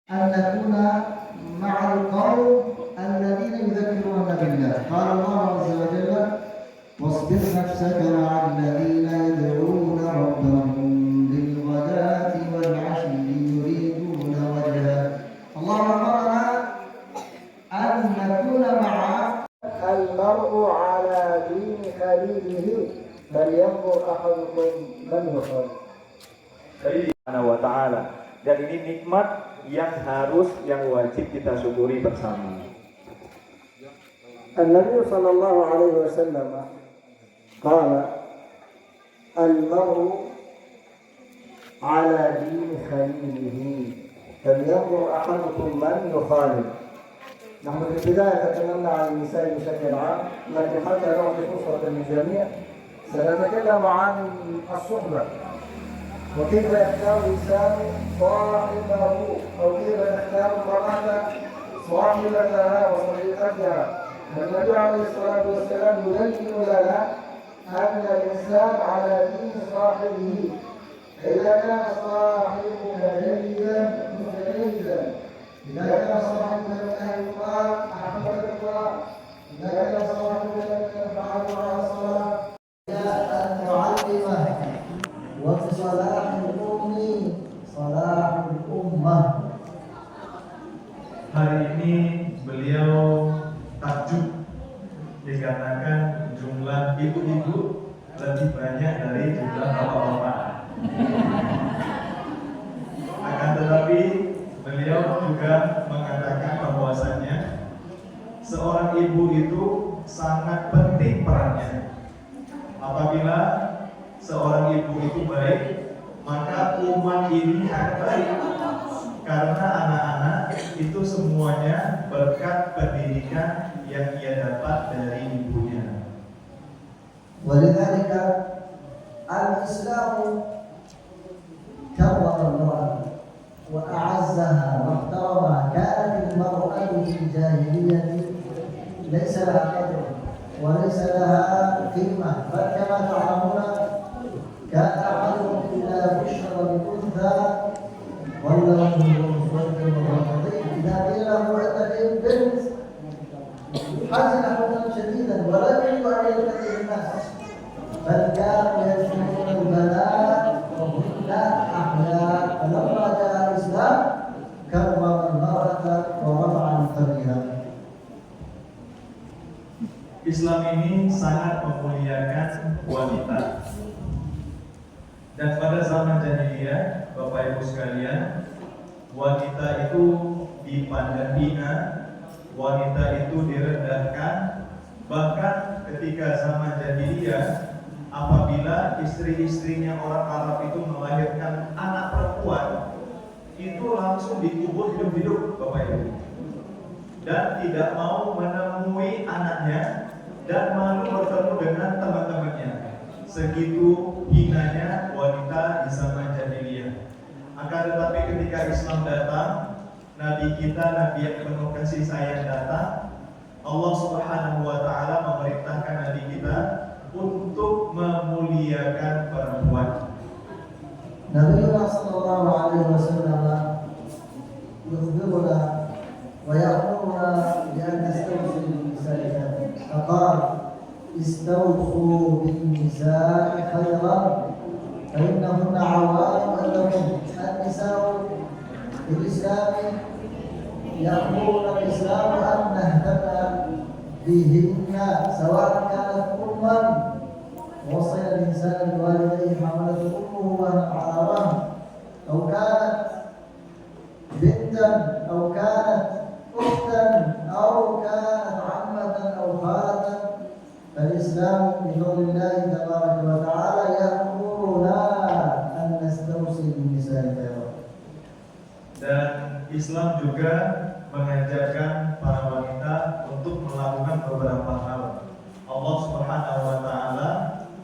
أن نكون مع القوم الذين يذكرون بالله. قال الله عز وجل: واصبر نفسك مع الذين يدعون ربهم بالغداة والعشي يريدون وجهه. الله أمرنا أن نكون مع المرء على دين خليله فلينظر أحدكم من يخالف. Subhanahu wa ta'ala. Dan ini nikmat yang wajib kita syukuri bersama. النبي صلى الله عليه وسلم قال: المرء على دين خليله فلينظر أحدكم من يخالف. نحن في البداية تكلمنا عن النساء بشكل عام، لكن حتى نعطي فرصة للجميع سنتكلم عن الصحبة وكيف يختار الإنسان صاحبه، أو كيف يختار المرأة صاحبتها وصديقتها. النبي عليه الصلاة والسلام يبين لنا أن الإنسان على دين صاحبه، إذا كان صاحبك جيدا فجيدا، إذا كان صاحبك من أهل الله أحبك الله، إذا كان صاحبك من يفعل مع الصلاة أن نعلمه. وفي صلاح الأم صلاح الأمة. Hari ini beliau takjub dikarenakan jumlah ibu-ibu lebih banyak dari jumlah bapak-bapak. Akan tetapi beliau juga mengatakan bahwasannya seorang ibu itu sangat penting perannya. Apabila seorang ibu itu baik, maka umat ini akan baik. Karena anak-anak itu semuanya berkat pendidikan yang ia dapat dari ibunya. ولذلك الإسلام كرم المرأة وأعزها واحترمها. كانت المرأة في الجاهلية ليس لها قدر وليس لها قيمة، بل كما تعلمون كان أحدهم إذا بشر بأنثى ظل وجهه مسودا وهو كظيم. إذا قيل له عندك بنت حزن حزنا شديدا ولم يريد أن يلتقي الناس، بل كانوا يجنون البنات وهن أحياء. فلما جاء الإسلام كرم المرأة ورفع من قدرها. Islam ini sangat memuliakan wanita. Dan pada zaman jahiliyah, Bapak Ibu sekalian, wanita itu dipandang hina, wanita itu direndahkan. Bahkan ketika zaman jahiliyah, apabila istri-istrinya orang Arab itu melahirkan anak perempuan, itu langsung dikubur hidup-hidup, Bapak Ibu, dan tidak mau menemui anaknya dan malu bertemu dengan teman-temannya. Segitu hinanya wanita di zaman jahiliyah. Akan tetapi ketika Islam datang, Nabi kita, Nabi yang penuh kasih sayang datang, Allah Subhanahu wa ta'ala memerintahkan Nabi kita untuk memuliakan perempuan. Nabi sallallahu alaihi wasallam yukhbiruna wa ya'muruna bi an nastawsi bi-nisa'iha. Faqala: istawsu bin-nisa'i khairan fa innahunna 'awanun lakum. An-nisa'u bil-islami ya'muruna al-islam an nahtama bihinna sawa'an kanat umman. وصي الإنسان بوالديه حملته أمه وهنا على وهن، أو كانت بنتا أو كانت أختا أو كانت عمة أو خالة. فالإسلام بفضل الله تبارك وتعالى يأمرنا أن نستوصي بالنساء خيرا. Dan Islam juga mengajarkan para wanita untuk melakukan beberapa hal. Allah Subhanahu wa ta'ala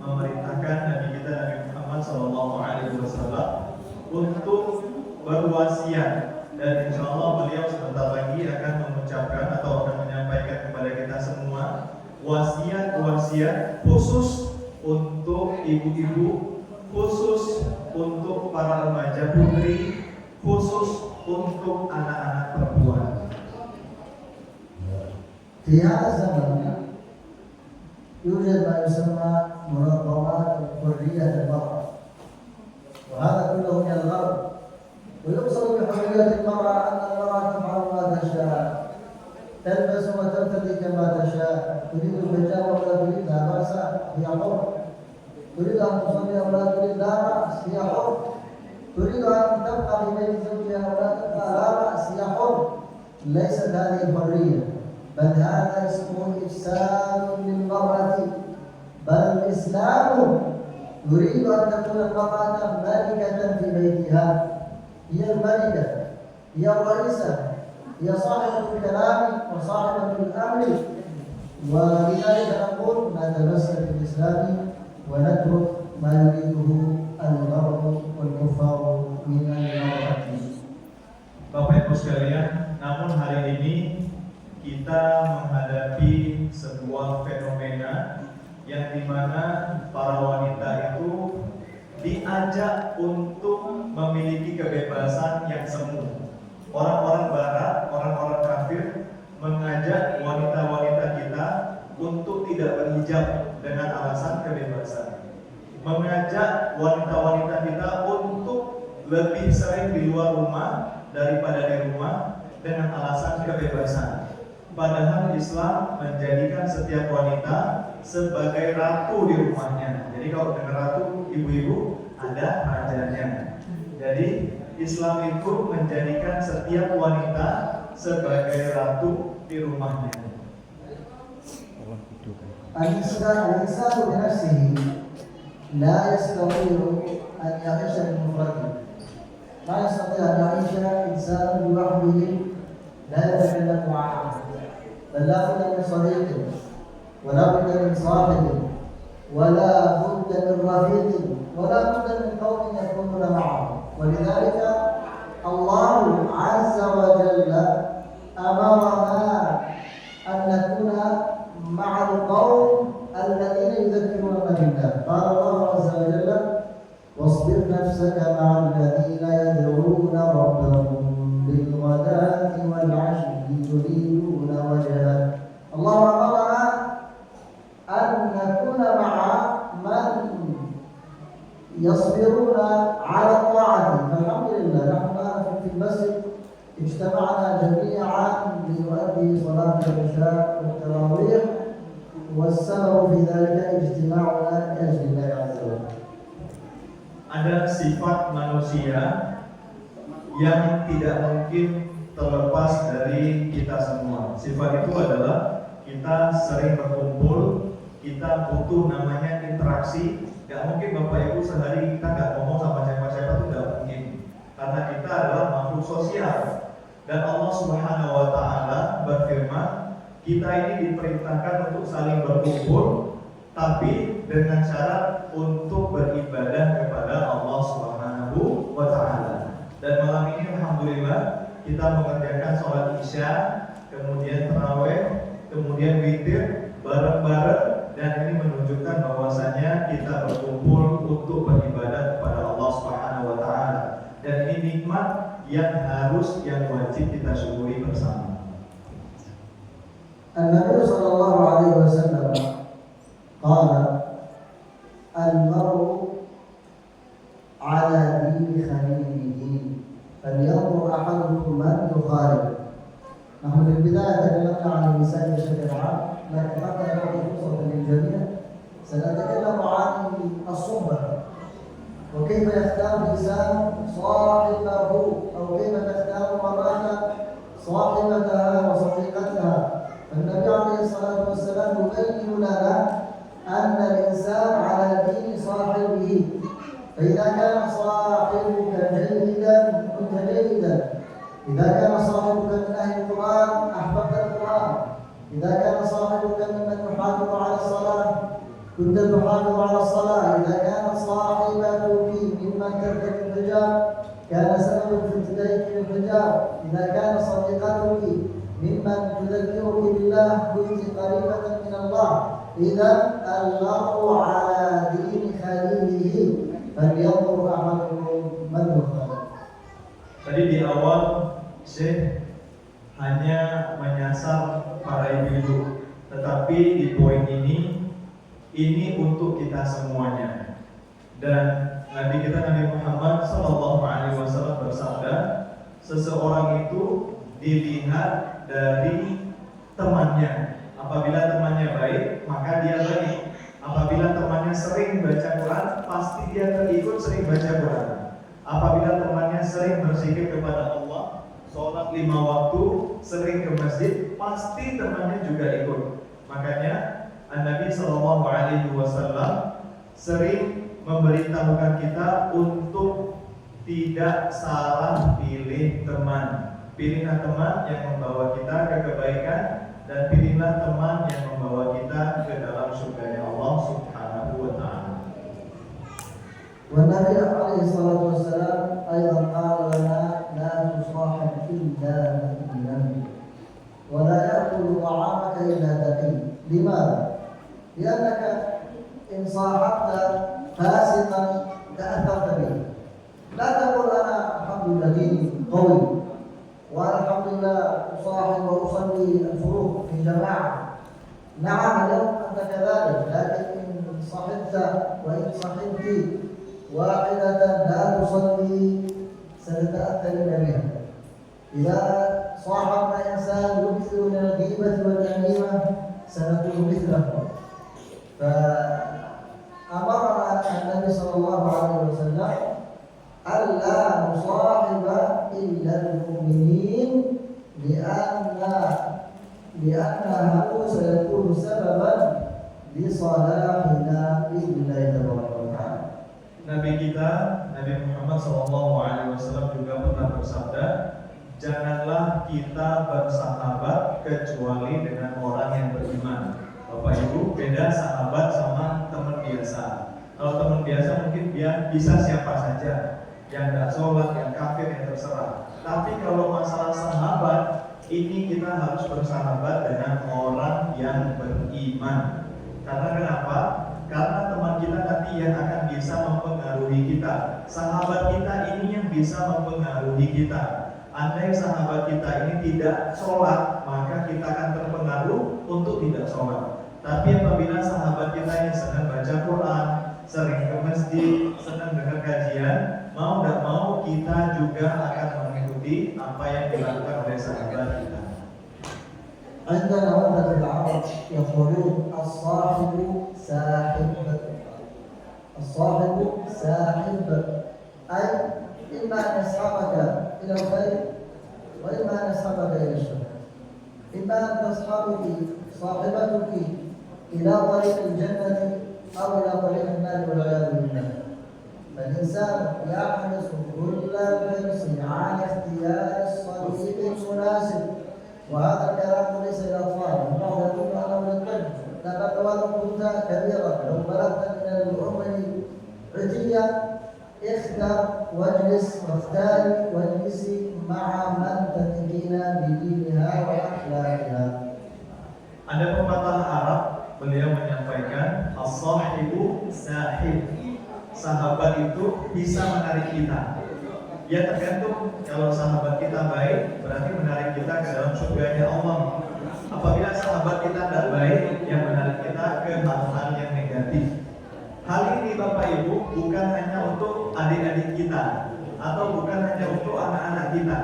memerintahkan Nabi kita, Nabi Muhammad SAW, untuk berwasiat, dan insya Allah beliau sebentar lagi akan mengucapkan atau akan menyampaikan kepada kita semua wasiat-wasiat khusus untuk ibu-ibu, khusus untuk para remaja putri, khusus untuk anak-anak perempuan. في هذا الزمن يوجد ما يسمى منظمات حرية المرأة، وهذا كله من الغرب، ويقصد بحرية المرأة أن المرأة تفعل ما تشاء، تلبس وترتدي كما تشاء، تريد الحجاب ولا تريد لا بأس، هي حرة، تريد أن تصلي ولا تريد لا بأس، هي حرة، تريد أن تبقى في بيت زوجها ولا تبقى لا بأس، هي حرة. ليست هذه الحرية، بل هذا اسمه إفساد للمرأة. بل الإسلام يريد أن تكون المرأة ملكة في بيتها، هي الملكة، هي الرئيسة، هي صاحبة الكلام وصاحبة الأمر، ولذلك نقول نتمسك بالإسلام ونترك ما يريده الغرب والكفار من المرأة. Bapak Ibu sekalian, namun hari ini kita menghadapi sebuah fenomena yang dimana para wanita itu diajak untuk memiliki kebebasan yang semu. Orang-orang barat, orang-orang kafir mengajak wanita-wanita kita untuk tidak berhijab dengan alasan kebebasan. Mengajak wanita-wanita kita untuk lebih sering di luar rumah daripada di rumah dengan alasan kebebasan. Padahal Islam menjadikan setiap wanita sebagai ratu di rumahnya. Jadi kalau dengar ratu, ibu-ibu, ada rajanya. Jadi Islam itu menjadikan setiap wanita sebagai ratu di rumahnya. الإنسان بنفسه لا يستطيع أن يعيش بمفرده، لا يستطيع أن يعيش إنسان لوحده لا يتكلم مع أحد، بل لا بد من صديق، ولا بد من صاحب، ولا بد من رفيق، ولا بد من قوم يكونون معه. ولذلك الله عز وجل أمرنا أن نكون مع القوم الذين يذكرون بالله. قال الله عز وجل: واصبر نفسك مع الذين يدعون ربهم بالغداة والعشي يريدون وجهه. الله أمرنا أن نكون مع من يصبرون على الطاعة. فالحمد لله نحن في المسجد اجتمعنا جميعا لنؤدي صلاة العشاء والتراويح، والسبب في ذلك اجتماعنا لأجل الله عز وجل. Ada sifat manusia yang tidak mungkin terlepas dari kita semua. Sifat itu adalah kita sering berkumpul, kita butuh namanya interaksi. Gak mungkin Bapak Ibu sehari kita gak ngomong sama siapa-siapa, itu gak mungkin. Karena kita adalah makhluk sosial. Dan Allah Subhanahu wa Ta'ala berfirman, kita ini diperintahkan untuk saling berkumpul, tapi dengan syarat untuk beribadah kepada Allah Subhanahu wa Ta'ala. Dan malam ini alhamdulillah kita mengerjakan sholat Isya, kemudian tarawih, kemudian witir bareng-bareng, dan ini menunjukkan bahwasanya kita berkumpul untuk beribadah kepada Allah Subhanahu wa Ta'ala. Dan ini nikmat yang harus, yang wajib kita syukuri bersama. النبي صلى الله عليه وسلم قال: المرء على دين خليله فلينظر أحدكم من يخالف. نحن في البداية تكلمنا عن النساء بشكل عام، لكن حتى نعطي فرصة للجميع سنتكلم عن الصحبة، وكيف يختار الإنسان صاحبه، أو كيف تختار المرأة صاحبتها وصديقتها. النبي عليه الصلاة والسلام يبين لنا أن الإنسان على دين صاحبه، فإذا كان صاحبك جيدا كنت جيدا، إذا كان صاحبك من أهل القرآن أحببت القرآن، إذا كان صاحبك ممن يحافظ على الصلاة كنت تحافظ على الصلاة، إذا كان صاحبك ممن ترتدي الحجاب كان سبب في ارتدائك للحجاب، إذا كان صديقتك ممن تذكرك بالله كنت قريبة من الله. إذا المرء على دين خليله فلينظر أحدكم من يخالف. Tadi di awal Syekh hanya menyasar para ibu-ibu, tetapi di poin ini untuk kita semuanya. Dan Nabi kita Nabi Muhammad SAW bersabda, seseorang itu dilihat dari temannya. Apabila temannya baik, maka dia baik. Apabila temannya sering baca Quran, pasti dia terikut sering baca Quran. Apabila temannya sering berzikir kepada Allah, sholat 5 waktu, sering ke masjid, pasti temannya juga ikut. Makanya Nabi SAW sering memberitahukan kita untuk tidak salah pilih teman. Pilihlah teman yang membawa kita ke kebaikan, dan pilihlah teman yang membawa kita ke dalam surganya Allah Subhanahu wa ta'ala. والنبي عليه الصلاة والسلام أيضا قال لنا لا تصاحب إلا مؤمنا ولا يأكل طعامك إلا تقي. لماذا؟ لأنك إن صاحبت فاسقا تأثرت به. لا تقول أنا الحمد لله ديني قوي والحمد لله أصاحب وأصلي الفروض في جماعة. نعم اليوم أنت كذلك، لكن إن صحبت وإن صحبت واحدة لا تصلي ستتأثر بها. إذا صاحبنا إنسان يكثر من الغيبة والنميمة سنكون مثله. فأمرنا النبي صلى الله عليه وسلم ألا نصاحب إلا المؤمنين لأنه سيكون سببا لصلاحنا بإذن الله تبارك وتعالى. Nabi kita Nabi Muhammad SAW juga pernah bersabda, janganlah kita bersahabat kecuali dengan orang yang beriman. Bapak Ibu, beda sahabat sama teman biasa. Kalau teman biasa mungkin dia bisa siapa saja, yang tidak sholat, yang kafir, yang terserah. Tapi kalau masalah sahabat, ini kita harus bersahabat dengan orang yang beriman. Karena kenapa? Karena teman kita nanti yang akan bisa mempengaruhi kita. Sahabat kita ini yang bisa mempengaruhi kita. Andai sahabat kita ini tidak sholat, maka kita akan terpengaruh untuk tidak sholat. Tapi apabila sahabat kita ini senang baca Quran, sering ke masjid, senang dengar kajian, mau tidak mau kita juga akan mengikuti apa yang dilakukan oleh sahabat kita. عندنا عمدة العرب يقولون الصاحب ساحب. الصاحب ساحب أي إما أن يسحبك إلى الخير وإما أن يسحبك إلى الشر. إما أن تصحبك صاحبتك إلى طريق الجنة أو إلى طريق النار والعياذ بالله. فالإنسان يحرص كل الحرص على اختيار الصديق المناسب. وهذا الكلام ليس للأطفال، البعض يقول أنا من الطب، لقد ولو كنت كبيرا لو بلغت من العمر عتيا اختر واجلسي مع من تثقين بدينها وأخلاقها. Ada pepatah Arab, beliau menyampaikan as-sahibu sahib. Sahabat itu bisa menarik kita. Ya tergantung, kalau sahabat kita baik berarti menarik kita ke dalam surganya Allah. Apabila sahabat kita tidak baik, yang menarik kita ke hal-hal yang negatif. Hal ini Bapak Ibu bukan hanya untuk adik-adik kita atau bukan hanya untuk anak-anak kita,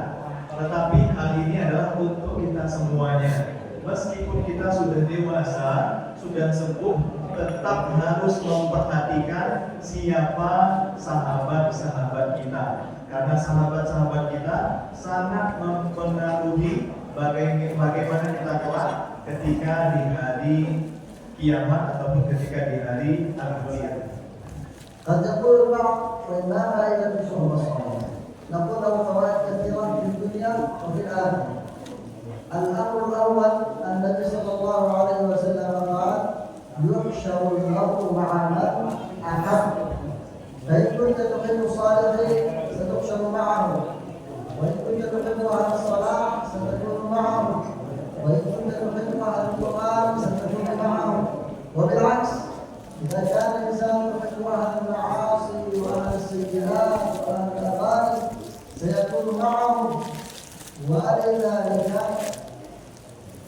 tetapi hal ini adalah untuk kita semuanya. Meskipun kita sudah dewasa, sudah sepuh, tetap harus memperhatikan siapa sahabat-sahabat kita. Karena sahabat-sahabat kita sangat mempengaruhi bagaimana kita kelak ketika di hari kiamat ataupun ketika di hari akhir. قد يقول البعض وإنما فائدة الشهر الصالح. نقول له فوائد كثيرة في الدنيا وفي الآخرة. الأمر الأول النبي صلى الله عليه وسلم قال يحشر المرء مع من أحب. فإن كنت تحب الصالحين ستحشر معه، وإن كنت تحب أهل الصلاح ستكون معه، وإن كنت تحب أهل القرآن ستكون معه. وبالعكس إذا كان الإنسان يحب أهل المعاصي وأهل السيئات وأهل الأغاني سيكون معه ولذلك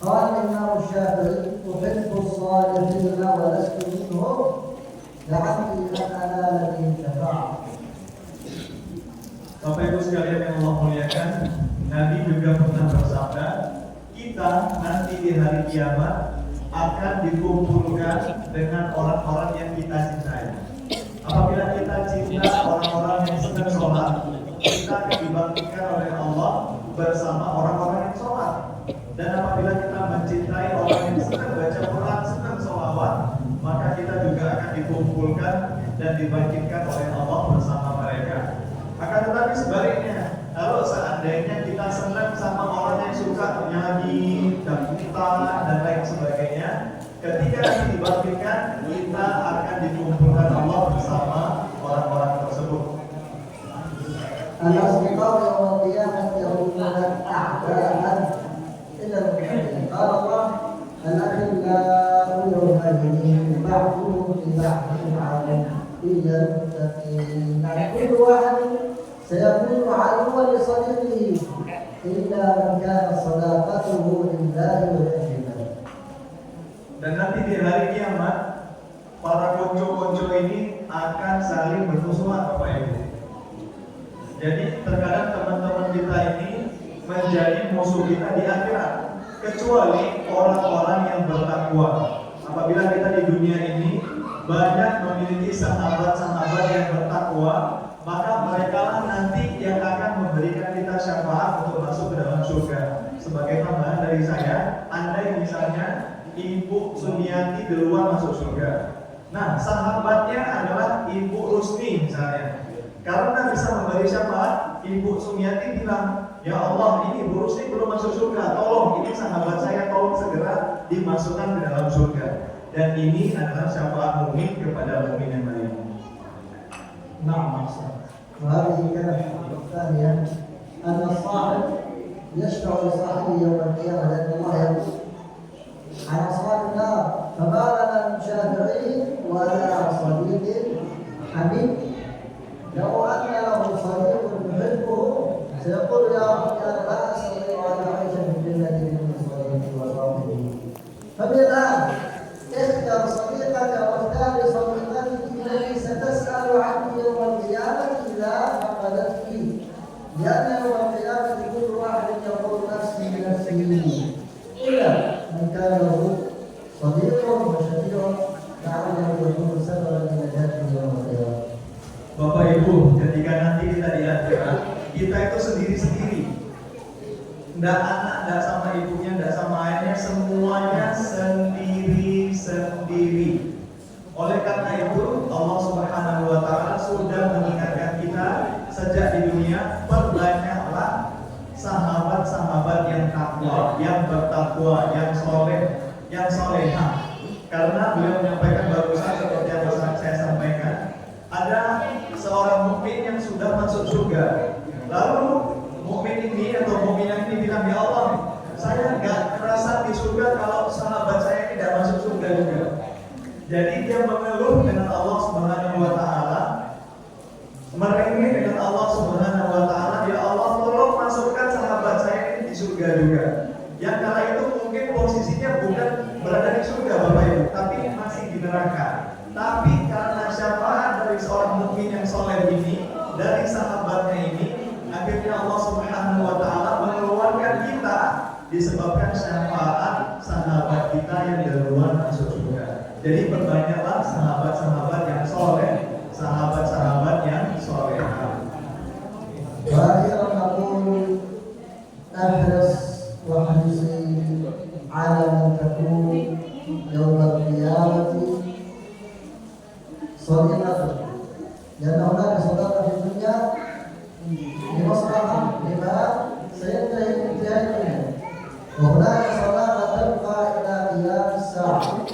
قال الإمام الشافعي أحب الصالحين ولست منهم لعلي أن أنال بهم شفاعة. Bapak Ibu sekalian yang Allah muliakan, Nabi juga pernah bersabda, kita nanti di hari kiamat akan dikumpulkan dengan orang-orang yang kita cintai. Apabila kita cinta orang-orang yang sedang sholat, kita akan dibangkitkan oleh Allah bersama orang-orang yang sholat. Dan apabila kita mencintai orang yang sedang baca Quran, sedang sholawat, maka kita juga akan dikumpulkan dan dibangkitkan oleh Allah bersama mereka. Akan tetapi sebaliknya, kalau seandainya kita senang sama orang yang suka menyanyi, dangdutan dan lain sebagainya, ketika nanti dibangkitkan, kita akan dikumpulkan Allah bersama orang-orang tersebut. الأصدقاء يوم القيامة يكونون أعداء إلى المحبين. قال الله: الأخلاء يومئذ بعضهم لبعض عدو إلا المتقين. كل واحد سيكون عدوا لصديقه إلا من كان صداقته لله ولرسوله. Dan nanti di hari kiamat, para konco-konco ini akan saling bermusuhan, Bapak Ibu. Jadi terkadang teman-teman kita ini menjadi musuh kita di akhirat, kecuali orang-orang yang bertakwa. Apabila kita di dunia ini banyak memiliki sahabat-sahabat yang bertakwa, maka mereka lah nanti yang akan memberikan kita syafaat untuk masuk ke dalam surga. Sebagai tambahan dari saya, andai misalnya Ibu Sumiati duluan masuk surga, nah sahabatnya adalah Ibu Rusni misalnya. Karena bisa memberi syafaat, Ibu Sumiati bilang, ya Allah, ini Ibu Rusni belum masuk surga, tolong ini sahabat saya, tolong segera dimasukkan ke dalam surga. Dan ini adalah syafaat mukmin kepada mukmin yang lain. نعم أحسن. وهذه كلمة الثانية أن الصاحب يشفع لصاحبه يوم القيامة لأن الله يقول عن أصحاب النار: فما لنا من شافعين ولا صديق حميد. لو أن له صديق يحبه سيقول: يا رب أنا لا أستطيع أن أعيش في الجنة بدون صديقي وصاحبي. فبالآن اختر صديقك واختار صديقتك التي ستسأل عنه يوم القيامة إذا فقدتك، لأن يوم القيامة كل واحد يقول نفسي نفسي إلا من كان له صديق وشفيع لعله يكون سببا لنجاته يوم القيامة. Bapak Ibu, ketika nanti kita di akhirat, kita itu sendiri-sendiri. Nggak anak, nggak sama ibunya, nggak sama ayahnya, semuanya sendiri-sendiri. Oleh karena itu, Allah Subhanahu wa Ta'ala sudah mengingatkan kita sejak di dunia, perbanyaklah sahabat-sahabat yang takwa, yang bertakwa, yang soleh, yang solehah. Karena beliau menyampaikan barusan seperti yang saya sampaikan, ada seorang mukmin yang sudah masuk surga. Lalu mukmin ini atau mukminah ini bilang, ya Allah, saya nggak kerasa di surga kalau sahabat saya tidak masuk surga juga. Jadi dia mengeluh dengan Allah Subhanahu wa Ta'ala, merengek dengan Allah Subhanahu wa Ta'ala, ya Allah, tolong masukkan sahabat saya ini di surga juga. Yang kala itu mungkin posisinya bukan berada di surga, Bapak Ibu, tapi masih di neraka. Tapi karena syafaat dari seorang mukmin yang soleh ini, dari sahabatnya ini, akhirnya Allah Subhanahu wa Ta'ala mengeluarkan kita disebabkan syafaat sahabat kita yang duluan masuk surga. Jadi perbanyaklah sahabat-sahabat yang soleh, sahabat-sahabat yang solehah. وأخيرا نقول: احرص واحرصي على أن تكون يوم القيامة صديقتك، لأن هناك صداقة في الدنيا لمصلحة لما سينتهي بانتهاء الدنيا، وهناك صداقة تبقى إلى قيام الساعة.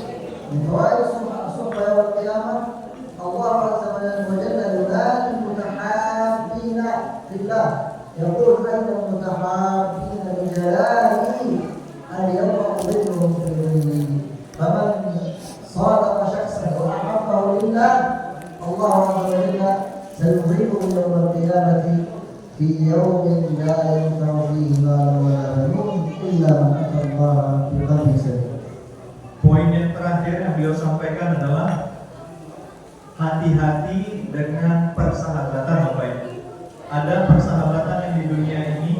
من فوائد الصحبة يوم القيامة الله عز وجل ينادي المتحابين في الله، يقول: أين المتحابين بجلالي اليوم أظلهم في ظلي. فمن صادق شخصا وأحبه لله الله عز وجل سيظله يوم القيامة في يوم لا ينفع فيه مال ولا بنون إلا من أتى الله بقلب سليم. Poin yang terakhir yang beliau sampaikan adalah hati-hati dengan persahabatan Bapak Ibu. Ada persahabatan yang di dunia ini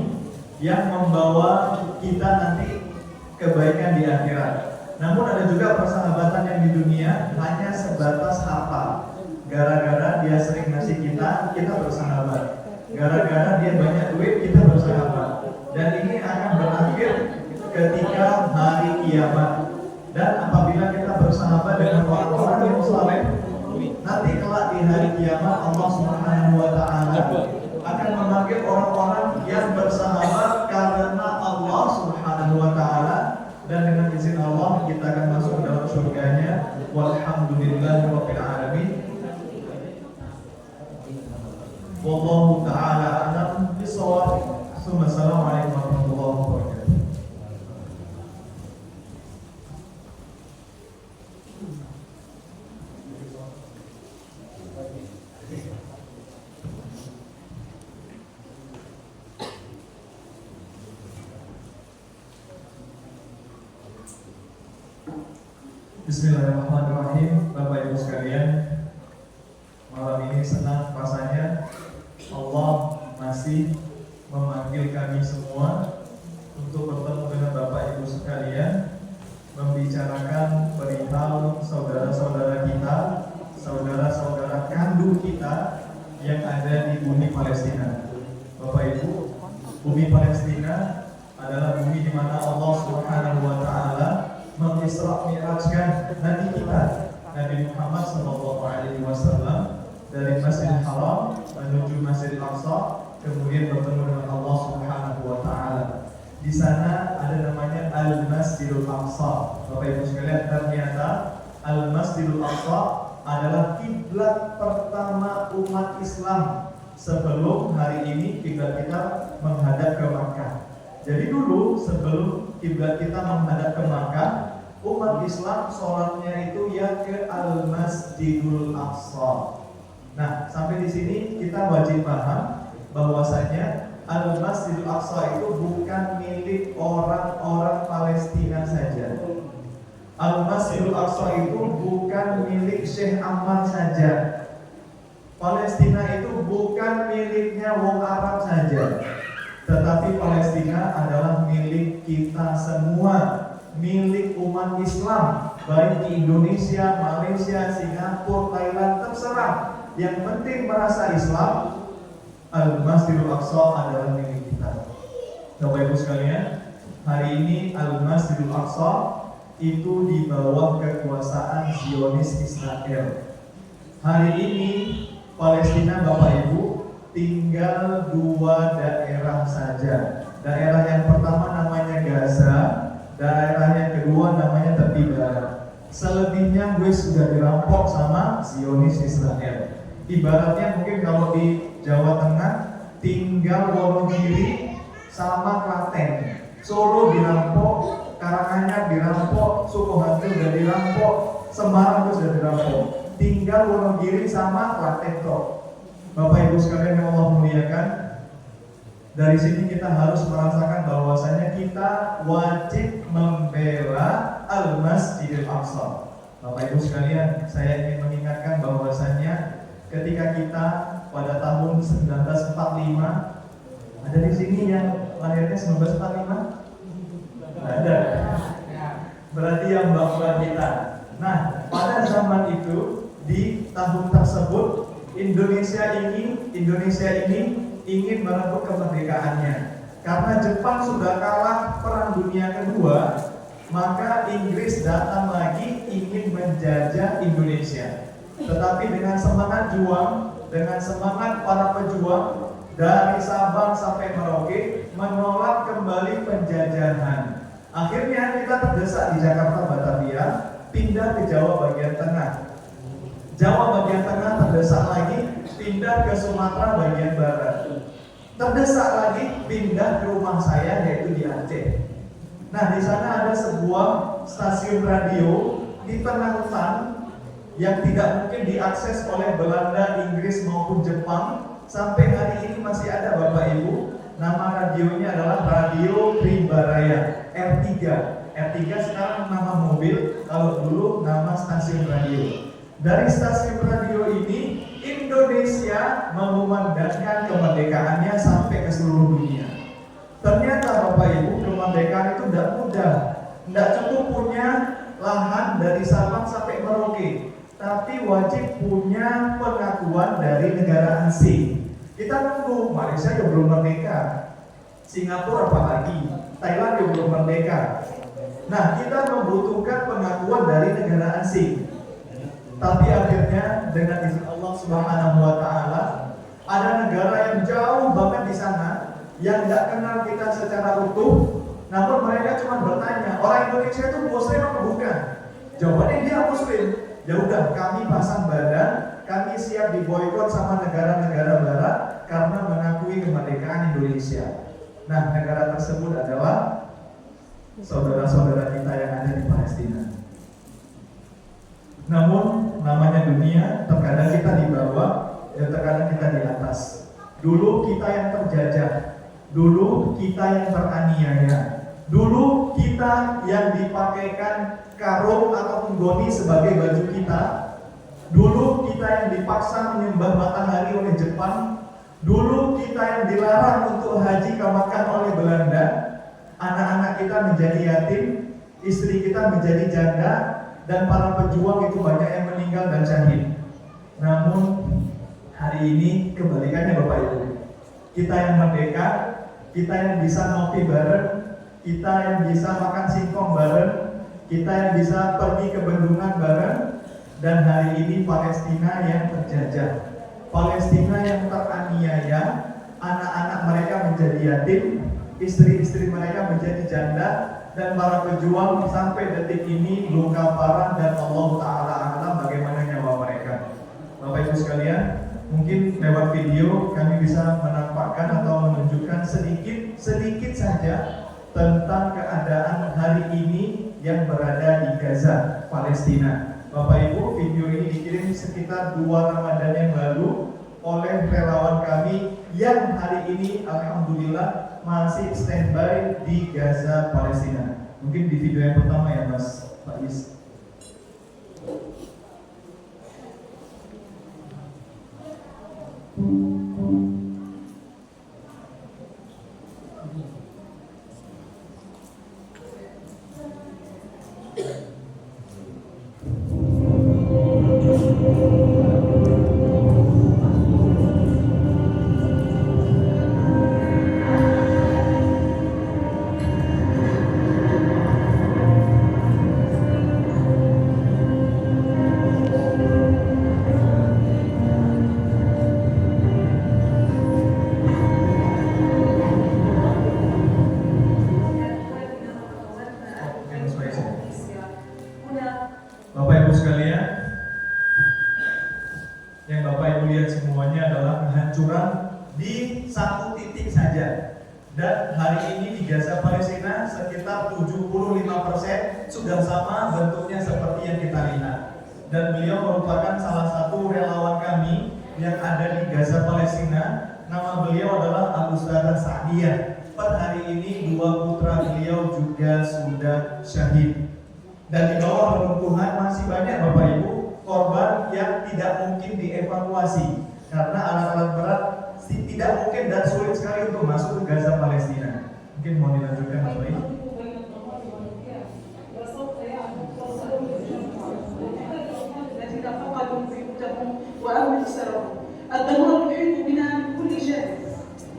yang membawa kita nanti kebaikan di akhirat. Namun ada juga persahabatan yang di dunia hanya sebatas harta. Gara-gara dia sering ngasih kita bersahabat. Gara-gara dia banyak duit, kita bersahabat. Dan ini akan berakhir ketika hari kiamat. Dan apabila kita bersahabat dengan orang-orang yang saleh, nanti kelak di hari kiamat Allah Subhanahu wa taala akan memanggil orang-orang yang bersahabat karena Allah Subhanahu wa taala, dan dengan izin Allah kita akan masuk ke dalam surganya. Walhamdulillahirabbil alamin. Wallahu taala a'lam bishawab. Assalamualaikum warahmatullahi wabarakatuh. Bismillahirrahmanirrahim. Bapak Ibu sekalian, malam ini senang rasanya Allah masih memanggil kami semua untuk bertemu dengan Bapak Ibu sekalian, membicarakan perihal saudara-saudara kita, saudara-saudara kandung kita yang ada di bumi Palestina. Bapak Ibu, bumi Palestina adalah bumi di mana Allah Subhanahu wa taala mengisra mi'rajkan Nabi kita, Nabi Muhammad SAW, dari Masjidil Haram menuju Masjidil Aqsa, kemudian bertemu dengan Allah Subhanahu wa taala. Di sana ada namanya Al-Masjidil Aqsa. Bapak Ibu sekalian, ternyata Al-Masjidil Aqsa adalah kiblat pertama umat Islam sebelum hari ini kiblat kita menghadap ke Makkah. Jadi dulu sebelum kiblat kita menghadap ke Makkah, umat Islam sholatnya itu ya ke Al-Masjidul Aqsa. Nah, sampai di sini kita wajib paham bahwasanya Al-Masjidul Aqsa itu bukan milik orang-orang Palestina saja. Al-Masjidul Aqsa itu bukan milik Syekh Ahmad saja. Palestina itu bukan miliknya wong Arab saja. Tetapi Palestina adalah milik kita semua, milik umat Islam, baik di Indonesia, Malaysia, Singapura, Thailand, terserah. Yang penting merasa Islam, Al-Masjidil Aqsa adalah milik kita. Bapak Ibu sekalian, hari ini Al-Masjidil Aqsa itu di bawah kekuasaan Zionis Israel. Hari ini Palestina, Bapak Ibu, tinggal 2 daerah saja. Daerah yang pertama namanya Gaza, daerah yang kedua namanya tepi barat. Selebihnya gue sudah dirampok sama Zionis Israel. Ibaratnya mungkin kalau di Jawa Tengah tinggal Wonogiri sama Klaten. Solo dirampok, Karanganyar dirampok, Sukoharjo sudah dirampok, Semarang sudah dirampok. Tinggal Wonogiri sama Klaten toh. Bapak Ibu sekalian yang Allah muliakan, dari sini kita harus merasakan bahwasanya kita wajib membela Al-Masjidil Aqsa. Bapak Ibu sekalian, saya ingin mengingatkan bahwasanya ketika kita pada tahun 1945, ada di sini yang lahirnya 1945? Ada. Berarti yang bapak kita. Nah, pada zaman itu, di tahun tersebut Indonesia ini ingin merebut kemerdekaannya. Karena Jepang sudah kalah Perang Dunia Kedua, maka Inggris datang lagi ingin menjajah Indonesia. Tetapi dengan semangat juang, dengan semangat para pejuang dari Sabang sampai Merauke menolak kembali penjajahan. Akhirnya kita terdesak di Jakarta Batavia, pindah ke Jawa bagian tengah. Jawa bagian tengah terdesak lagi, pindah ke Sumatera bagian barat. Terdesak lagi, pindah ke rumah saya yaitu di Aceh. Nah, di sana ada sebuah stasiun radio di tengah hutan yang tidak mungkin diakses oleh Belanda, Inggris maupun Jepang. sampai hari ini masih ada Bapak Ibu. Nama radionya adalah Radio Primbaraya R3. R3 sekarang nama mobil, kalau dulu nama stasiun radio. Dari stasiun radio ini Indonesia mengumandangkan kemerdekaannya sampai ke seluruh dunia. Ternyata Bapak Ibu, kemerdekaan itu tidak mudah. Tidak cukup punya lahan dari Sabang sampai Merauke, tapi wajib punya pengakuan dari negara asing. Kita nunggu, Malaysia juga belum merdeka, Singapura apalagi, Thailand juga belum merdeka. Nah, kita membutuhkan pengakuan dari negara asing. Tapi akhirnya dengan izin Allah Subhanahu wa Ta'ala, ada negara yang jauh banget di sana yang tidak kenal kita secara utuh, namun mereka cuma bertanya, orang Indonesia itu Muslim atau bukan? Jawabannya dia Muslim. Ya udah, kami pasang badan, kami siap diboikot sama negara-negara barat karena mengakui kemerdekaan Indonesia. Nah, negara tersebut adalah saudara-saudara kita yang ada di Palestina. Namun namanya dunia, terkadang kita di bawah, ya terkadang kita di atas. Dulu kita yang terjajah, dulu kita yang teraniaya, dulu kita yang dipakaikan karung atau goni sebagai baju kita, dulu kita yang dipaksa menyembah matahari oleh Jepang, dulu kita yang dilarang untuk haji ke Makkah oleh Belanda, anak-anak kita menjadi yatim, istri kita menjadi janda, dan para pejuang itu banyak yang meninggal dan syahid. Namun hari ini kebalikannya Bapak Ibu, kita yang merdeka, kita yang bisa ngopi bareng, kita yang bisa makan singkong bareng, kita yang bisa pergi ke bendungan bareng, dan hari ini Palestina yang terjajah, Palestina yang teraniaya, anak-anak mereka menjadi yatim, istri-istri mereka menjadi janda, dan para pejuang sampai detik ini luka parah, dan Allah Ta'ala alam bagaimana nyawa mereka. Bapak Ibu sekalian, mungkin lewat video kami bisa menampakkan atau menunjukkan sedikit saja tentang keadaan hari ini yang berada di Gaza, Palestina. Bapak Ibu, video ini dikirim sekitar 2 Ramadan yang lalu oleh relawan kami yang hari ini alhamdulillah masih standby di Gaza, Palestina. Mungkin di video yang pertama ya Mas Faiz. Bapak Ibu sekalian, yang Bapak Ibu lihat semuanya adalah kehancuran di satu titik saja. Dan hari ini di Gaza, Palestina sekitar 75% sudah sama bentuknya seperti yang kita lihat. Dan beliau merupakan salah satu relawan kami yang ada di Gaza, Palestina. Nama beliau adalah Al-Ustadzah Sa'diyah. Per hari ini 2 putra beliau juga sudah syahid. Dan di bawah reruntuhan masih banyak Bapak Ibu korban yang tidak mungkin dievakuasi karena alat-alat berat tidak mungkin dan sulit sekali untuk masuk ke Gaza, Palestina. Mungkin mau dilanjutkan Mas Bayi. الدمار يحيط بنا من كل جانب،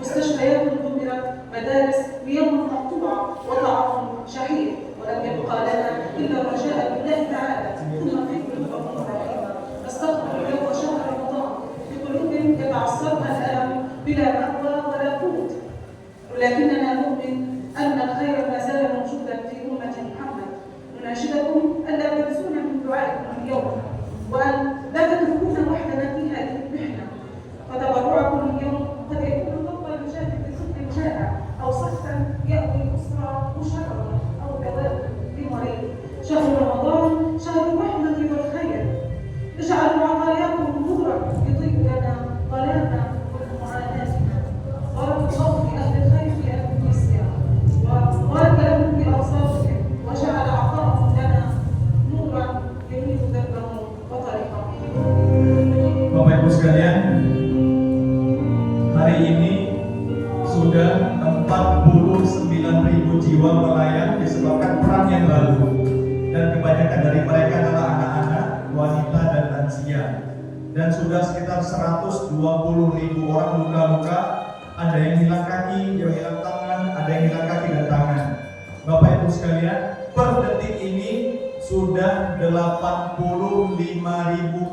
مستشفيات دمرت، مدارس بيوم مقطوعة وطعام شحيح، ولم يبقى لنا إلا الرجاء بالله تعالى ثم في قلوبكم رحيما. نستقبل اليوم شهر رمضان بقلوب يتعصبها الألم بلا مأوى ولا قوت، ولكننا نؤمن أن الخير ما زال موجودا في أمة محمد. نناشدكم ألا تنسونا من دعائكم اليوم، وأن لا تتركونا وحدنا في هذه المحنة. فتبرعكم اليوم قد يكون ضربا لجانب طفل جائع أو صفا يأوي أسرة مشرده أو دواء لمريض. شهر رمضان شهر الرحمة والخير. اجعلوا عطاياكم نورا يضيء لنا ظلامنا jiwa melayang disebabkan perang yang lalu, dan kebanyakan dari mereka adalah anak-anak, wanita, dan lansia. Dan sudah sekitar 120.000 orang luka-luka, ada yang hilang kaki, yang hilang tangan, ada yang hilang kaki dan tangan. Bapak Ibu sekalian, per detik ini sudah 85.000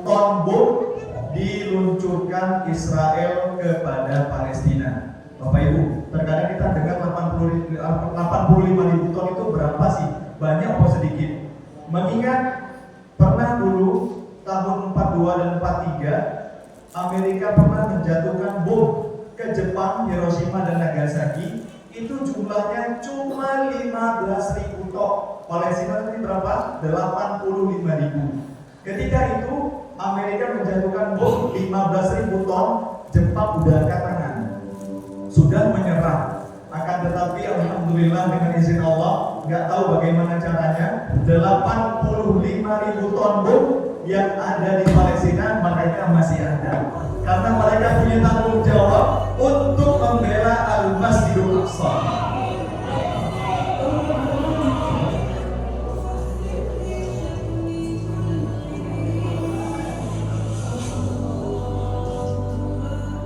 ton bom diluncurkan Israel kepada Palestina. Bapak Ibu, terkadang kita dengar 85.000 ton itu berapa sih? Banyak atau sedikit? Mengingat pernah dulu tahun 42 dan 43 Amerika pernah menjatuhkan bom ke Jepang, Hiroshima dan Nagasaki. Itu jumlahnya cuma 15.000 ton. Palestina ini berapa? 85.000. Ketika itu Amerika menjatuhkan bom 15.000 ton, Jepang udah angkat tangan, sudah menyerah. Akan tetapi alhamdulillah dengan izin Allah, nggak tahu bagaimana caranya, 85.000 ton bom yang ada di Palestina mereka masih ada, karena mereka punya tanggung jawab untuk membela Al-Masjidul Aqsa.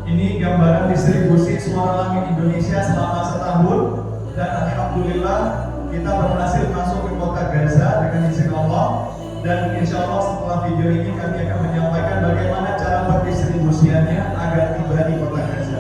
Ini gambaran distribusi Suara Langit Indonesia selama setahun, dan alhamdulillah kita berhasil masuk ke kota Gaza dengan izin Allah. Dan insya Allah setelah video ini kami akan menyampaikan bagaimana cara pendistribusiannya agar tiba di kota Gaza.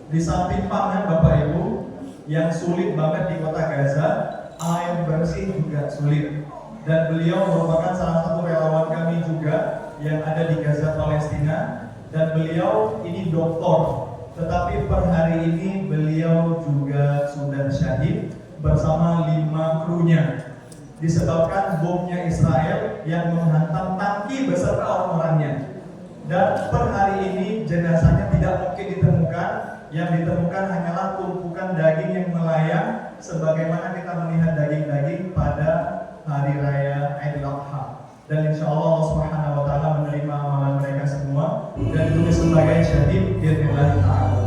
Di samping pangan Bapak Ibu, yang sulit banget di kota Gaza, air bersih juga sulit. Dan beliau merupakan salah satu relawan kami juga yang ada di Gaza, Palestina. Dan beliau ini doktor, tetapi per hari ini beliau juga sudah syahid bersama 5 krunya, disebabkan bomnya Israel yang menghantam tangki beserta orang-orangnya. Dan per hari ini jenazahnya tidak mungkin ditemukan. Yang ditemukan hanyalah tumpukan daging yang melayang, sebagaimana kita melihat daging-daging pada hari raya Idul Adha. Dan insya Allah Allah Subhanahu wa Ta'ala menerima amalan mereka semua dan ditulis sebagai syahid bi'idznillah ta'ala.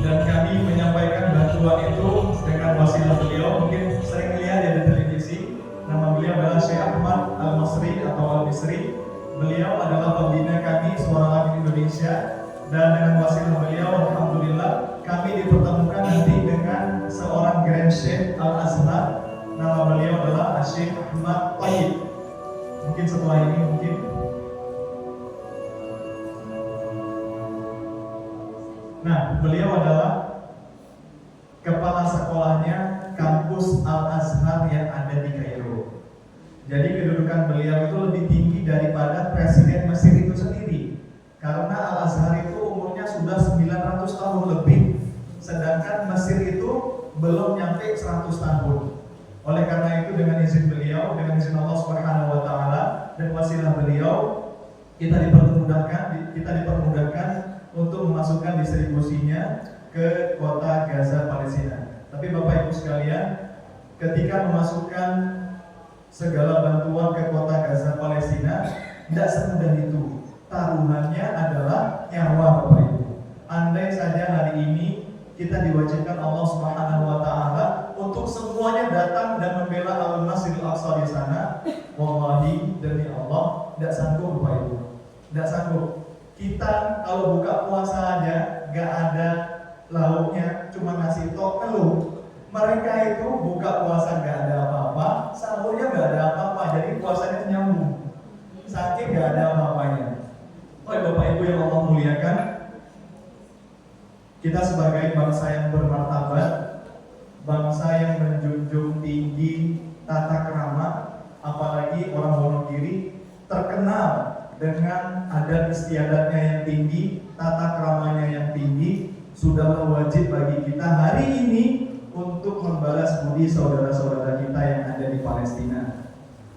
Dan kami menyampaikan bantuan itu dengan wasilah beliau. Mungkin sering lihat ya di televisi. Nama beliau adalah Syekh Ahmad Al-Masri atau Al-Misri. Beliau adalah pembina kami Suara Langit Indonesia. Dan dengan wasilah beliau, alhamdulillah kami dipertemukan nanti dengan seorang Grand Sheikh Al-Azhar. Nama beliau adalah Syekh Ahmad Tayyib. Mungkin setelah ini mungkin. Nah, beliau adalah kepala sekolahnya kampus Al-Azhar yang ada di Kairo. Jadi kedudukan beliau itu lebih tinggi daripada Presiden Mesir itu sendiri. Karena Al-Azhar itu umurnya sudah 900 tahun lebih, sedangkan Mesir itu belum nyampe 100 tahun. Oleh karena itu dengan izin beliau, dengan izin Allah Subhanahu wa Ta'ala dan wasilah beliau, kita dipermudahkan untuk memasukkan distribusinya ke kota Gaza Palestina. Tapi Bapak Ibu sekalian, ketika memasukkan segala bantuan ke kota Gaza Palestina, tidak semudah itu. Taruhannya adalah nyawa Bapak Ibu. Andai saja hari ini kita diwajibkan Allah Subhanahu wa taala untuk semuanya datang dan membela Al-Masjidil Aqsa di sana, wallahi demi Allah tidak sanggup Bapak Ibu. Tidak sanggup. Kita kalau buka puasa aja gak ada lauknya, cuma nasi tok telur. Mereka itu buka puasa gak ada apa-apa, sahurnya gak ada apa-apa, jadi puasanya nyambung. Saking gak ada apa-apanya. Oh Bapak Ibu yang Allah muliakan, kita sebagai bangsa yang bermartabat, bangsa yang menjunjung tinggi tata krama, apalagi orang Wonogiri terkenal dengan adat istiadatnya yang tinggi, tata kramanya yang tinggi. Sudahlah wajib bagi kita hari ini untuk membalas budi saudara-saudara kita yang ada di Palestina.